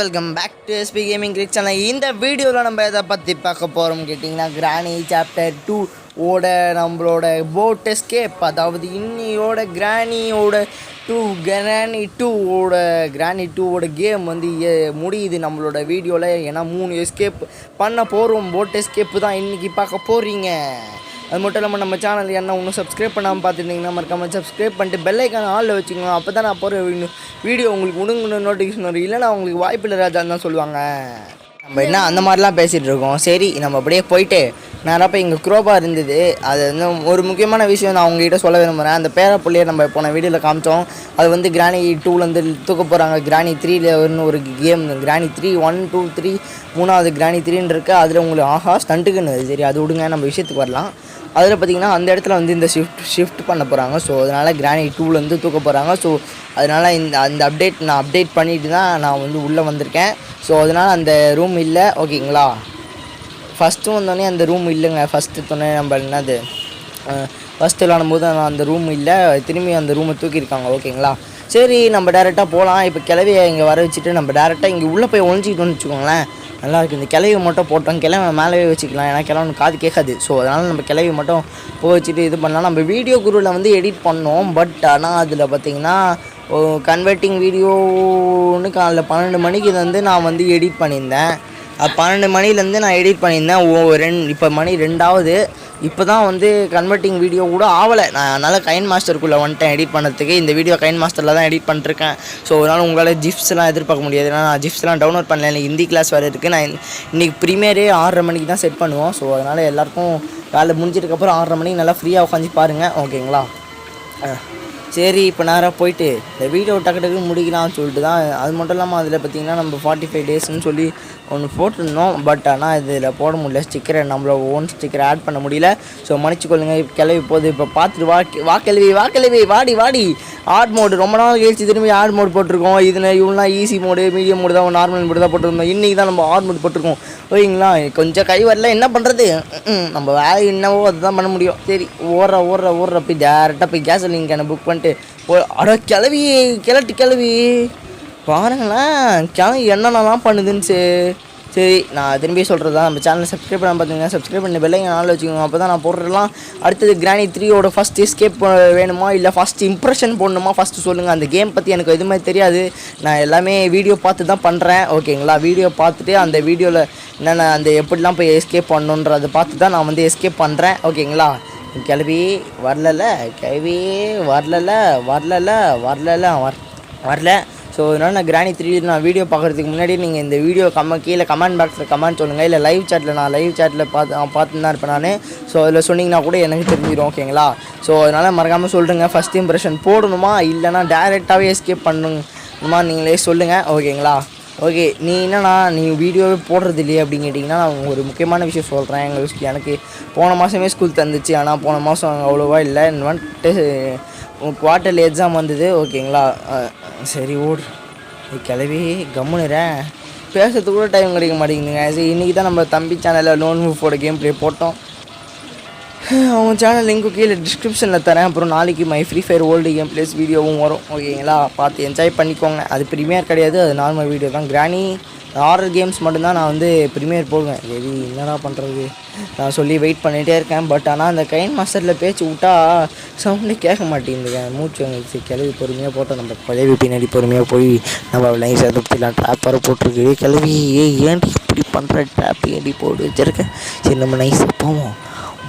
Welcome back to SPgamingCRIC channel. இந்த வீடியோவில் நம்ம எதை பற்றி பார்க்க போகிறோம் கேட்டிங்கன்னா, கிராணி சாப்டர் 2 ஓட நம்மளோட போட் எஸ்கேப். அதாவது இன்னியோட கிராணி 2ஓட கேம் வந்து முடியுது நம்மளோட வீடியோவில். ஏன்னா 3 எஸ்கேப் பண்ண போகிறோம். போட் எஸ்கேப்பு தான் இன்றைக்கி பார்க்க போகிறீங்க. அது மட்டும் இல்லாமல் நம்ம சேனல் என்ன இன்னும் சப்ஸ்கிரைப் பண்ணாமல் பார்த்துருந்தீங்கன்னா மறக்காமல் சப்ஸ்கிரைப் பண்ணிட்டு பெல் ஐக்கான ஆளில் வச்சுக்கோங்க. அப்போ தான் நான் போகிற வீடியோ உங்களுக்கு உடுங்கணும் நோட்டிஃபிகேஷன் வரும். இல்லைனா உங்களுக்கு வாய்ப்பு இல்லை ராஜான்னு தான் சொல்லுவாங்க. நம்ம என்ன அந்த மாதிரிலாம் பேசிகிட்டு இருக்கோம். சரி, நம்ம அப்படியே போயிட்டு நேராக போய் இங்கே குரோபா இருந்தது. அது வந்து ஒரு முக்கியமான விஷயம் நான் உங்ககிட்ட சொல்ல விரும்புகிறேன். அந்த பேரப்புள்ளையை நம்ம போன வீடியோவில் காமிச்சோம். அது வந்து கிராணி 2லேருந்து தூக்க போகிறாங்க. கிராணி 3ல ஒரு கேம், கிராணி 3 1 2 3 3வது கிராணி 3ன்னு இருக்குது. அதில் உங்களுக்கு ஸ்டண்ட்டுக்குன்னு. சரி, அது விடுங்க, நம்ம விஷயத்துக்கு வரலாம். அதில் பார்த்திங்கன்னா அந்த இடத்துல வந்து இந்த ஷிஃப்ட் பண்ண போகிறாங்க. ஸோ அதனால் கிராணி 2லேருந்து தூக்க போகிறாங்க. ஸோ அதனால் அந்த அப்டேட் பண்ணிட்டு தான் நான் வந்து உள்ளே வந்திருக்கேன். ஸோ அதனால் அந்த ரூம் இல்லை, ஓகேங்களா. ஃபஸ்ட்டு வந்தோடனே அந்த ரூம் இல்லைங்க. ஃபஸ்ட்டு நம்ம என்னது ஃபஸ்ட்டு விளாடும்போது அந்த ரூம் இல்லை, திரும்பி அந்த ரூமை தூக்கியிருக்காங்க, ஓகேங்களா. சரி, நம்ம டேரெக்டாக போகலாம். இப்போ கிளவியை இங்கே வர வச்சுட்டு நம்ம டேரெக்டாக இங்கே உள்ளே போய் ஒழிஞ்சிக்கிட்டோன்னு வச்சுக்கோங்களேன். நல்லாயிருக்கு. இந்த கிளவி மட்டும் போட்டோம், கிளவி மேலேயே வச்சுக்கலாம். ஏன்னா கிளவி காது கேட்காது. ஸோ அதனால் நம்ம கிளவி மட்டும் போக வச்சுட்டு இது பண்ணலாம். நம்ம வீடியோ குரூவில் வந்து எடிட் பண்ணோம். பட் ஆனால் அதில் பார்த்திங்கன்னா கன்வெர்ட்டிங் வீடியோன்னு காலைல 12 மணிக்கு வந்து நான் வந்து எடிட் பண்ணியிருந்தேன். 12 மணிலேருந்து நான் எடிட் பண்ணியிருந்தேன். இப்போ மணி 2ஆவது. இப்போ தான் வந்து கன்வெர்ட்டிங் வீடியோ கூட ஆகலை. நான் அதனால் கைன் மாஸ்டருக்குள்ளே வந்துட்டேன் எடிட் பண்ணுறதுக்கு. இந்த வீடியோ கைன் மாஸ்டரில் தான் எடிட் பண்ணிருக்கேன். ஸோ அதனால் உங்களால் ஜிப்ஸ்லாம் எதிர்பார்க்க முடியாது. ஏன்னா நான் ஜிப்ஸ்லாம் டவுன்லோட் பண்ணல. எனக்கு ஹிந்தி கிளாஸ் வேறு இருக்குது. நான் இன்றைக்கி ப்ரீமியரே 6:30 மணிக்கு தான் செட் பண்ணுவோம். ஸோ அதனால் எல்லாேருக்கும் வேலை முடிஞ்சதுக்கப்புறம் 6:30 மணிக்கு நல்லா ஃப்ரீயாக உட்காந்து பாருங்கள், ஓகேங்களா. சரி, இப்போ நேராக போயிட்டு இந்த வீடியோ டக்கு முடிக்கலாம்னு சொல்லிட்டு தான். அது மட்டும் இல்லாமல் அதில் பார்த்திங்கன்னா நம்ம 45 டேஸ்ன்னு சொல்லி ஒன்று போட்டிருந்தோம். பட் ஆனால் இதில் போட முடியல. ஸ்டிக்கரை நம்மளோட ஓன் ஸ்டிக்கரை ஆட் பண்ண முடியல. ஸோ மன்னிச்சுக்கொள்ளுங்க. கிளவி போகுது. இப்போ பார்த்துட்டு வா கிளவி வாடி ஆட் மோடு ரொம்ப நாள் கழிச்சு திரும்பி ஆட் மோடு போட்டிருக்கோம். இவங்களாம் ஈஸி மோடு, மீடியம் மோடு தான், நார்மல் மோடு தான் போட்டிருந்தோம். இன்றைக்கி தான் நம்ம ஆட் மோடு போட்டிருக்கோம், ஓகேங்களா. கொஞ்சம் கை வரல, என்ன பண்ணுறது. நம்ம வேலை என்னவோ அதுதான் பண்ண முடியும். சரி, ஓடுற போய் டேரெக்டாக போய் கேஸ் லிங்க் புக் பண்ணிட்டு கிளவி பாருங்களேன். கிளவி என்னென்னலாம் பண்ணுதுன்னு. சரி, நான் திரும்பி சொல்கிறது தான். நம்ம சேனலை சப்ஸ்கிரைப் பண்ண பார்த்தீங்கன்னா சப்ஸ்கிரைப் பண்ணி பெல்லைங்க நாளில் வச்சுக்கோங்க. அப்போ தான் நான் போடுறலாம். அடுத்தது கிராணி 3யோட ஃபஸ்ட் எஸ்கேப் வேணுமா இல்லை ஃபஸ்ட் இம்ப்ரெஷன் போடணுமா ஃபஸ்ட்டு சொல்லுங்கள். அந்த கேம் பற்றி எனக்கு எதுவுமே தெரியாது. நான் எல்லாமே வீடியோ பார்த்து தான் பண்ணுறேன், ஓகேங்களா. வீடியோ பார்த்துட்டு அந்த வீடியோவில் என்னென்ன அந்த எப்படிலாம் போய் எஸ்கேப் பண்ணணுன்றதை பார்த்து தான் நான் வந்து எஸ்கேப் பண்ணுறேன், ஓகேங்களா. கிளவி வரல. ஸோ அதனால் நான் கிராணி 3 நான் வீடியோ பார்க்குறதுக்கு முன்னாடி நீங்கள் இந்த வீடியோ கீழே கமெண்ட் பாக்ஸில் கமெண்ட் சொல்லுங்கள். இல்லை லைவ் சேட்டில் பார்த்து தான் இருப்பேன் நான். ஸோ அதில் சொன்னிங்கன்னா கூட எனக்கு தெரிஞ்சிடும், ஓகேங்களா. ஸோ அதனால் மறக்காமல் சொல்லுங்கள். ஃபஸ்ட் இம்ப்ரெஷன் போடணுமா இல்லைனா டேரெக்டாகவே எஸ்கேப் பண்ணணுமா நீங்களே சொல்லுங்கள், ஓகேங்களா. ஓகே, நீ வீடியோவே போடுறது இல்லையே அப்படின்னு கேட்டிங்கன்னா, நான் ஒரு முக்கியமான விஷயம் சொல்கிறேன். எனக்கு போன மாதமே ஸ்கூல் தந்துச்சு. ஆனால் போன மாதம் அவ்வளோவா இல்லை. வந்துட்டு குவார்ட்டர்லி எக்ஸாம் வந்தது, ஓகேங்களா. சரி, கிளவி கம்முனுறேன். பேசுறதுக்கு கூட டைம் கிடைக்க மாட்டேங்குதுங்க. சரி, இன்றைக்கி தான் நம்ம தம்பி சேனலில் லோன் மூஃபோட கேம் ப்ளே போட்டோம். அவங்க சேனல் லிங்க்கு கீழே டிஸ்கிரிப்ஷனில் தரேன். அப்புறம் நாளைக்கு my free fire old game place வீடியோவும் வரும், ஓகேங்களா. பார்த்து என்ஜாய் பண்ணிக்கோங்க. அது ப்ரீமியர் கிடையாது, அது நார்மல் வீடியோ தான். கிராணி ஹாரர் கேம்ஸ் மட்டும்தான் நான் வந்து ப்ரீமியர் போடுவேன். சரி, என்னடா பண்ணுறது, நான் சொல்லி வெயிட் பண்ணிகிட்டே இருக்கேன். பட் ஆனால் அந்த கைன் மாஸ்டரில் பேச்சு விட்டால் சவுண்டே கேட்க மாட்டேங்குதுங்க. மூச்சு வந்துச்சு. கிளவி பொறுமையாக போட்டோம். நம்ம கிளவி பின்னாடி பொறுமையாக போய் நம்ம லைன்ஸ் எதிர்த்துலாம் ட்ராப் வர போட்டிருக்கு. கிளவி ஏன்டி இப்படி பண்ணுற, ட்ராப் ஏடி போட்டு வச்சுருக்கேன். சரி, நம்ம நைஸாக போவோம்.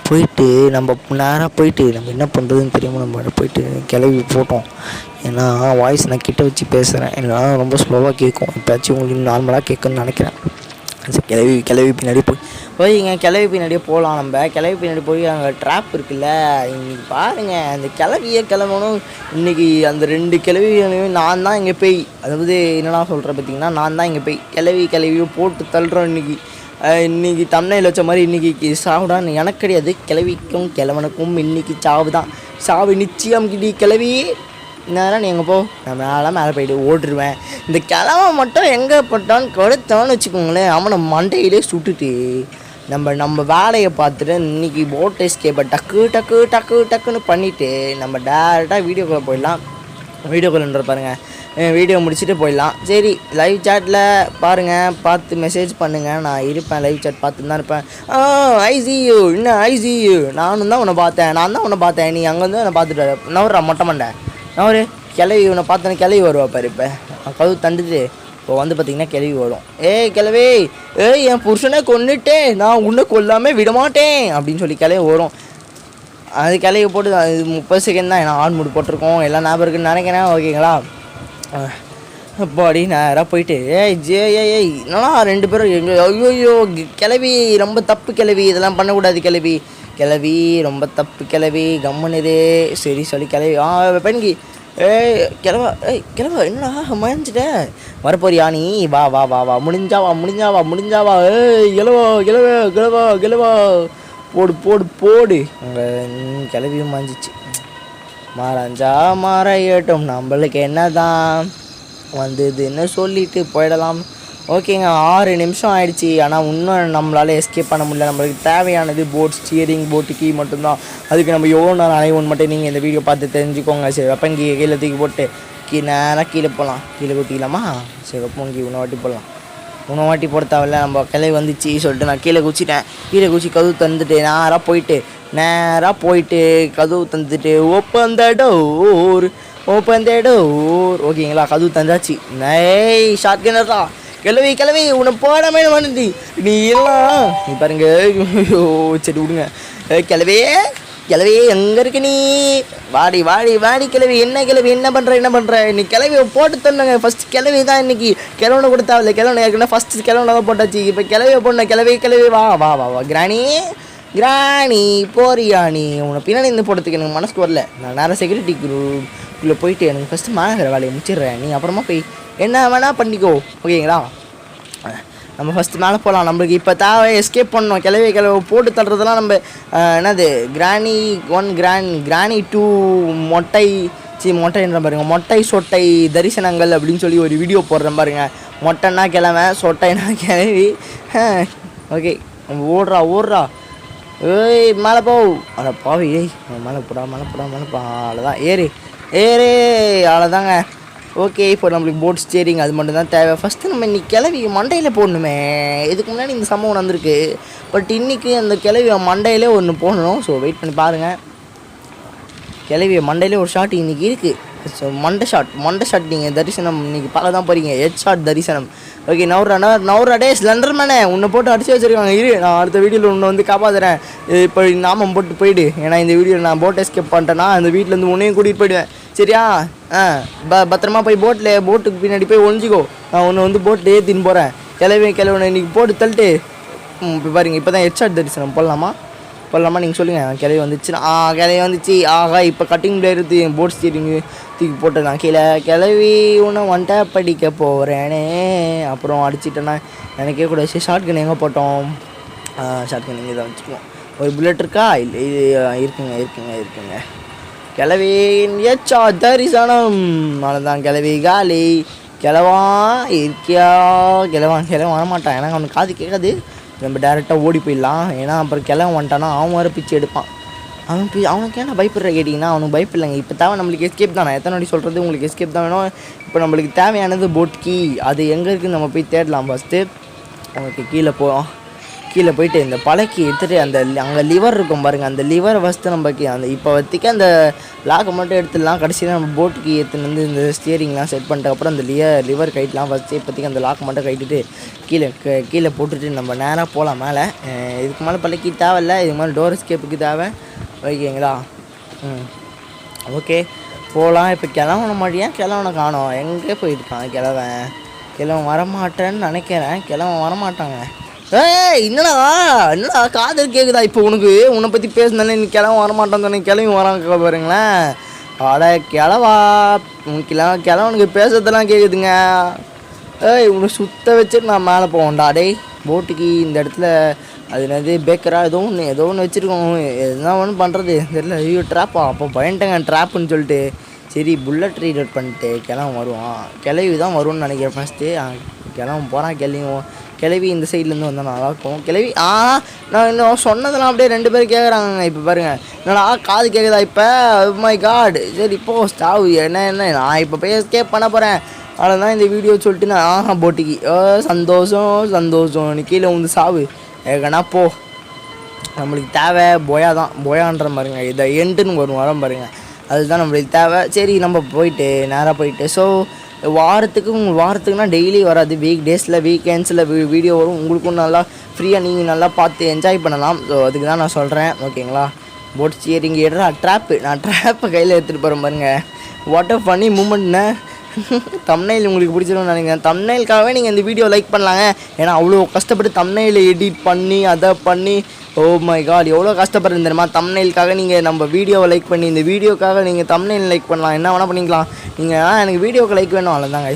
போயிட்டு நம்ம நேராக போயிட்டு நம்ம என்ன பண்ணுறதுன்னு தெரியாமல் நம்ம போயிட்டு கிளவி போட்டோம். ஏன்னா வாய்ஸ் நான் கிட்ட வச்சு பேசுகிறேன். எனக்கு ரொம்ப ஸ்லோவாக கேட்கும். இப்போச்சும் உங்களுக்கு நார்மலாக கேட்குன்னு நினைக்கிறேன். சரி, கிளவி பின்னாடி போய்ங்க. கிளவி பின்னாடியே போகலாம். நம்ம கிளவி பின்னாடி போய் அங்கே ட்ராப் இருக்குல்ல. இன்றைக்கி பாருங்கள், அந்த கிளம்பணும். இன்றைக்கி அந்த 2 கிளவியும் நான் தான் இங்கே போய், அதாவது என்னென்னா சொல்கிறேன் பார்த்திங்கன்னா, நான் தான் இங்கே போய் கிளவியும் போட்டு தள்ளுறோம். இன்றைக்கி தம்ப்நெயில் வச்ச மாதிரி இன்றைக்கி சாவுடான்னு எனக்கு கிடையாது. கிளவிக்கும் கிழவனுக்கும் இன்றைக்கி சாவு தான். சாவு நிச்சயம் கிளவி. நேரம் நீ எங்கே போ, நான் மேலே போய்ட்டு ஓட்டுருவேன். இந்த கிழவன் மட்டும் எங்கே பட்டான்னு கொடுத்தான்னு வச்சுக்கோங்களேன், அவனை மண்டையிலே சுட்டுட்டு நம்ம வேலையை பார்த்துட்டு இன்றைக்கி போட் எஸ்கேப்பை டக்குன்னு பண்ணிவிட்டு நம்ம டேரெக்டாக வீடியோக்குள்ளே போயிடலாம். வீடியோக்குள்ளே பாருங்கள், வீடியோ முடிச்சுட்டு போயிடலாம். சரி, லைவ் சேட்டில் பாருங்கள், பார்த்து மெசேஜ் பண்ணுங்கள். நான் இருப்பேன், லைவ் சேட் பார்த்துன்னு தான் இருப்பேன். ஐசியூ என்ன ஐசியூ, நான் தான் உன்னை பார்த்தேன், நீ அங்கேருந்து என்னை பார்த்துட்டு நவரா மொட்டை மண்டை நவரு கிளவி. உன்னை பார்த்தோன்னே கிளவி வருவா பாரு. இப்போ கதவு தண்டுட்டு இப்போ வந்து பார்த்திங்கன்னா கிளவி வரும். கிளவி, என் புருஷனை கொன்னுட்டே நான் உன்னை கொல்லாமல் விடமாட்டேன் அப்படின்னு சொல்லி கிளவி வரும். அது கிளவி போட்டு அது 30 செகண்ட் தான் நான் ஆன் மூடு போட்டிருக்கோம், எல்லாம் ஞாபகம் இருக்குன்னு நினைக்கிறேன். ஓகேங்களா? அப்பாடி நேராக போயிட்டு என்னன்னா 2 பேரும் ஐயோ கிளவி ரொம்ப தப்பு கிளவி, இதெல்லாம் பண்ணக்கூடாது கிளவி ரொம்ப தப்பு கிளவி, கம்முனுதே. சரி சொல்லி கிளவி பெண்கி கிளவா என்னடா மயஞ்சிட்ட வரப்போறியா நீ? வா வா வா வா முடிஞ்சாவா கிளவா போடு உங்கள் கிளவியும் மாஞ்சிச்சு. மறைஞ்சா மறையட்டும், நம்மளுக்கு என்ன தான் வந்ததுன்னு சொல்லிட்டு போயிடலாம். ஓகேங்க, 6 நிமிஷம் ஆயிடுச்சு. ஆனால் இன்னும் நம்மளால் எஸ்கேப் பண்ண முடியல. நம்மளுக்கு தேவையானது போட் ஸ்டியரிங், போட்டு கீ மட்டும்தான். அதுக்கு நம்ம எவ்வளோ நேரம் அலைவோன்னு மட்டும் நீங்கள் இந்த வீடியோ பார்த்து தெரிஞ்சுக்கோங்க. சரி, வெப்பன் கீழே தூக்கி போட்டு நேராக கீழே போகலாம். கீழே குத்திக்கலாமா? சரி, வெப்பன் கீ வாட்டி போடலாம். வாட்டி போட தேவையில்ல, நம்ம கிளை வந்துச்சு சொல்லிட்டு நான் கீழே குச்சிட்டேன். கீழே குச்சி கதவு தந்துட்டு நேராக போயிட்டு கதவு தந்துட்டு ஓப்பன் த டோர். ஓகேங்களா? கதவு தந்தாச்சு. ஷார்ட் கனரா கிளவி உன்னை போடாமே வந்து நீ எல்லாம் நீ பாருங்க. சரி விடுங்க. கிளவி எங்கே இருக்கு நீ? வாடி கிளவி. என்ன பண்ணுற நீ கிளவியை போட்டு தரணுங்க. ஃபஸ்ட் கிளவி தான் இன்னைக்கு. கிழவனை கூட தேவையில்ல, கிழவனை ஏற்கனவே ஃபஸ்ட்டு கிழவனை தான் போட்டாச்சு. இப்போ கிளவியை போடணும். கிளவி வா கிராணி போறியா நீ? உன்னை பின்னாடி இருந்து போடுறதுக்கு எனக்கு மனசுக்கு வரல. நான் நேரம் செக்யூரிட்டிக்குள்ளே போயிட்டு எனக்கு ஃபஸ்ட்டு மாநகர வேலையை முடிச்சிடுறேன். நீ அப்புறமா போய் என்ன வேணால் பண்ணிக்கோ. ஓகேங்களா? நம்ம ஃபஸ்ட்டு மேலே போகலாம். நம்மளுக்கு இப்போ தேவை எஸ்கேப் பண்ணணும். கிளவி போட்டு தள்ளுறதெல்லாம் நம்ம என்னது கிராணி 1 கிராணி 2 மொட்டைன்ற பாருங்க. மொட்டை சொட்டை தரிசனங்கள் அப்படின்னு சொல்லி ஒரு வீடியோ போடுறேன் பாருங்க. மொட்டைன்னா கிழமை, சொட்டைன்னா கிளவி. ஓகே, ஓடுறா மேலே போ. அட பாவி, மேலே போடா. அவ்வளோதான், ஏறு அவ்வளோதாங்க. ஓகே, இப்போ நம்மளுக்கு போட் ஸ்டியரிங் அது மட்டும் தான் தேவை. ஃபஸ்ட்டு நம்ம இன்றைக்கி கிளவி மண்டையில் போடணுமே. இதுக்கு முன்னாடி இந்த சம்பவம் வந்திருக்கு. பட் இன்றைக்கி அந்த கிளவி மண்டையிலே ஒன்று போடணும். ஸோ வெயிட் பண்ணி பாருங்கள். கிளவி மண்டையிலே ஒரு ஷாட் இன்றைக்கி இருக்குது. ஸோ மண்டை ஷாட் நீங்கள் தரிசனம் இன்றைக்கி பார்க்க தான் போகிறீங்க. ஹெட் ஷாட் தரிசனம். ஓகே, நவுரா டே ஸ்லண்டர் மேனே, உன்னை போட்டு அடிச்சு வச்சுருக்காங்க. நான் அடுத்த வீடியோவில் உன்னை வந்து காப்பாற்றுறேன். இப்போ நாமம் போட்டு போயிடு. ஏன்னா இந்த வீடியோவில் நான் போட் எஸ்கேப் பண்ணிட்டேன்னா அந்த வீட்டிலேருந்து உன்னையும் கூட்டிகிட்டு போயிடுவேன். சரியா? பத்திரமா போய் போட்டுக்கு பின்னாடி போய் ஒழிஞ்சிக்கோ. நான் ஒன்று வந்து போட்டில் ஏற்றின்னு போகிறேன். கிளவனை இன்றைக்கி போட்டு தள்ளிட்டு இப்போ பாருங்க. இப்போ தான் ஹெட் ஷாட் தரிசனம் போடலாமா? நீங்கள் சொல்லுங்கள். கிளவி வந்துச்சு. ஆகா, இப்போ கட்டிங் பிளேயர் போட் ஸ்டீரிங் தூக்கி போட்டுருந்தான் கீழே. கிளவி ஒன்று வந்துட்டா படிக்க போகிறேனே. அப்புறம் அடிச்சிட்டேன்னா எனக்கே கூட ஷார்ட் கன் எங்கே போட்டோம்? ஷார்ட் கன் இங்கே தான் வச்சுக்குவோம். ஒரு புல்லட் இருக்கா? இல்லை, இது இருக்குங்க. கிளவி ஏச்சா தரிசனம். அவ்வளோதான், கிளவி காலி. கிளவான் இருக்கியா? கிளவான் வரமாட்டான். ஏன்னா அவனுக்கு காது கேட்காது. நம்ம டேரெக்டாக ஓடி போயிடலாம். ஏன்னா அப்புறம் கிளவன் வந்துட்டானா அவன் வேறு பிச்சு எடுப்பான். அவனுக்கு ஏன்னா பயப்படுற கேட்டிங்கன்னா அவனுக்கு பயப்பில்லைங்க. இப்போ தேவை நம்மளுக்கு எஸ்கேப் தான். நான் எத்தனை வாட்டி சொல்கிறது, உங்களுக்கு எஸ்கேப் தான் வேணும். இப்போ நம்மளுக்கு தேவையானது போட் கீ. அது எங்கே இருக்குதுன்னு நம்ம போய் தேடலாம். ஃபஸ்ட்டு அவனுக்கு கீழே போயிட்டு இந்த பழக்கி எடுத்துகிட்டு அங்கே லிவர் இருக்கும் பாருங்கள். அந்த லிவரை ஃபஸ்ட்டு நம்ம அந்த இப்போ வத்திக்க அந்த லாக்கை மட்டும் எடுத்துடலாம். கடைசியில் நம்ம போட்டுக்கு எடுத்துன்னு வந்து இந்த ஸ்டியரிங்லாம் செட் பண்ணிட்டதுக்கப்புறம் அந்த லிவர் கைட்டலாம். ஃபஸ்ட்டு இப்போதைக்கு அந்த லாக் மட்டும் கைட்டுட்டு கீழே போட்டுட்டு நம்ம நேராக போகலாம் மேலே. இதுக்கு மேலே பழக்கி தேவையில்லை. இதுக்கு மேலே டோர் எஸ்கேப்புக்கு தேவை. ஓகேங்களா? ஓகே, போகலாம். இப்போ கிழவனை காணோம். எங்கே போயிருக்கான் கிழவன் வரமாட்டேன்னு நினைக்கிறேன். கிழவன் வரமாட்டாங்க. என்னடா காதல் கேட்குதா? இப்போ உன்னை பற்றி பேசுனாலே நீ கிழவன் வரமாட்டான்னு சொன்னேன். கிளவி வராங்க பாருங்களேன். அட கிழவா, கிழவனுக்கு பேசுறதெல்லாம் கேட்குதுங்க. உன்னை சுத்த வச்சுட்டு நான் மேலே போவேன்டா. போட்டுக்கு இந்த இடத்துல அது என்னது பேக்கரா ஏதோ ஒன்று வச்சுருக்கோம். எதுனா ஒன்று பண்ணுறது தெரியல. ஐயோ ட்ராப்பா, அப்போ பயன்ட்டேங்க ட்ராப்புன்னு சொல்லிட்டு. சரி, புல்லட் ரீடர் பண்ணிட்டு கிளவன் வருவான். கிளவி தான் வரும்னு நினைக்கிறேன். ஃபஸ்ட்டு கிளவன் போகிறான். கிளவி இந்த சைட்லேருந்து வந்தால் நல்லாயிருக்கும். கிளவி நான் இன்னும் சொன்னதெல்லாம் அப்படியே 2 பேர் கேட்குறாங்க. இப்போ பாருங்கள் என்னடா காது கேட்குதா இப்போ? My god. சரி இப்போது ஸ்டாவ் என்ன நான் இப்போ போய் எஸ்கேப் பண்ண போகிறேன். அவ்வளோதான் இந்த வீடியோ சொல்லிட்டு நான் போட்டிக்கு சந்தோஷம் நீ கீழே வந்து சாவு ஏகனா போ. நம்மளுக்கு தேவை போயா தான், போயான்ற பாருங்க இதை எண்டுன்னு வரம் பாருங்கள், அதுதான் நம்மளுக்கு தேவை. சரி நம்ம போயிட்டு நேராக போயிட்டு ஸோ வாரத்துக்குனா டெய்லி வராது, வீக் டேஸில் வீக்கெண்ட்ஸில் வீடியோ வரும். உங்களுக்கும் நல்லா ஃப்ரீயாக நீங்கள் நல்லா பார்த்து என்ஜாய் பண்ணலாம். ஸோ அதுக்கு தான் நான் சொல்கிறேன் ஓகேங்களா. போட் ஸ்டியரிங் ஏடுறா நான் ட்ராப்பை கையில் எடுத்துகிட்டு போகிறேன் பாருங்க. வாட் அ ஃபன்னி மூமெண்ட்னு. தம்ப்நெயில் உங்களுக்கு பிடிச்சிருக்கும்னு நினைக்கிறேன். தம்ப்நெயிலுக்காகவே நீங்கள் இந்த வீடியோ லைக் பண்ணலாங்க. ஏன்னா அவ்வளோ கஷ்டப்பட்டு தம்ப்நெயிலை எடிட் பண்ணி அதை பண்ணி மை காட் எவ்வளோ கஷ்டப்படுறது தெரியுமா. தம்ப்நெயிலுக்காக நீங்கள் நம்ம வீடியோவை லைக் பண்ணி இந்த வீடியோக்காக நீங்கள் தம்ப்நெயில் லைக் பண்ணலாம், என்ன வேணால் பண்ணிக்கலாம் நீங்கள். எனக்கு வீடியோவுக்கு லைக் வேணும் அவ்வளோதாங்க.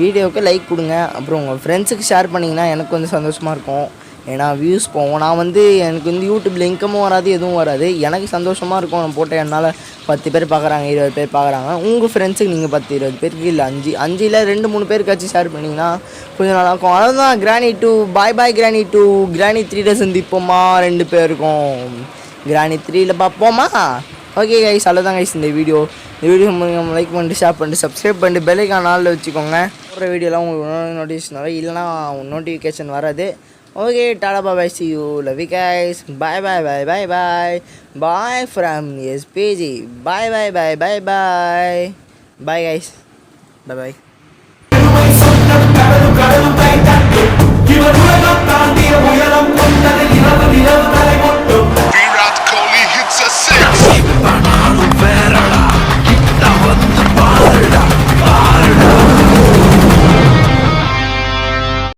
வீடியோவுக்கு லைக் கொடுங்க, அப்புறம் உங்கள் ஃப்ரெண்ட்ஸுக்கு ஷேர் பண்ணிங்கன்னா எனக்கு வந்து சந்தோஷமாக இருக்கும். ஏன்னா வியூஸ் போவோம். நான் வந்து எனக்கு வந்து யூடியூப்பில் இன்கமும் வராது எதுவும் வராது, எனக்கு சந்தோஷமாக இருக்கும். நான் போட்ட என்னால் 10 பேர் பார்க்குறாங்க, 20 பேர் பார்க்குறாங்க. உங்கள் ஃப்ரெண்ட்ஸுக்கு நீங்கள் 10-20 பேருக்கு இல்லை 5 இல்லை 2-3 பேருக்காச்சும் ஷேர் பண்ணிங்கன்னா கொஞ்சம் நல்லாயிருக்கும். அவ்வளோதான். கிராணி 2 பாய் கிராணி 2. கிராணி 3 சந்திப்போமா 2 பேருக்கும். கிராணி 3ல் பார்ப்போமா. ஓகே கைஸ் அவ்வளோதான் கைஸ் இந்த வீடியோ லைக் பண்ணிட்டு ஷேர் பண்ணிட்டு சப்ஸ்கிரைப் பண்ணிட்டு பெல்லைக்கான நாளில் வச்சுக்கோங்க. போடுற வீடியோலாம் உங்களுக்கு நோட்டிஃபிகேஷன் வரும், இல்லைனா நோட்டிஃபிகேஷன் வராது. Okay, tada bye bye, see you, love you guys, bye from SPG, bye guys, bye.